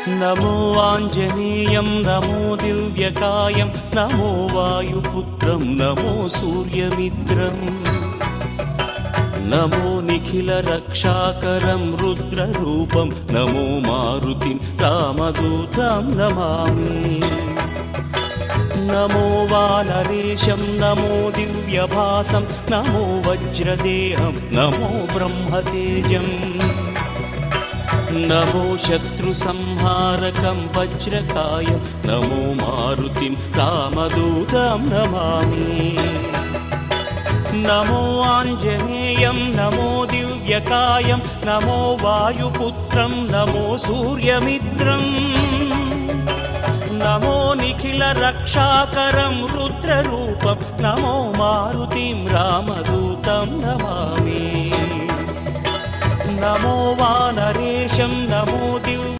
नमो आञ्जनेयं नमो दिव्यकायं नमो वायुपुत्रं नमो सूर्यमित्रम् नमो निखिलरक्षाकरं रुद्ररूपं नमो मारुतिं रामदूतं Namami नमो वानरेशं नमो दिव्यभासं नमो वज्रदेहं नमो ब्रह्मतेजम् नमो शत्रुसंहारकं वज्रकायं नमो मारुतिं रामदूतं Namami नमो आञ्जनेयं नमो दिव्यकायं नमो वायुपुत्रं नमो सूर्यमित्रम् नमो निखिलरक्षाकरं रुद्ररूपं नमो मारुतिं रामदूतं Namami नमो वानरेशं नमो Divya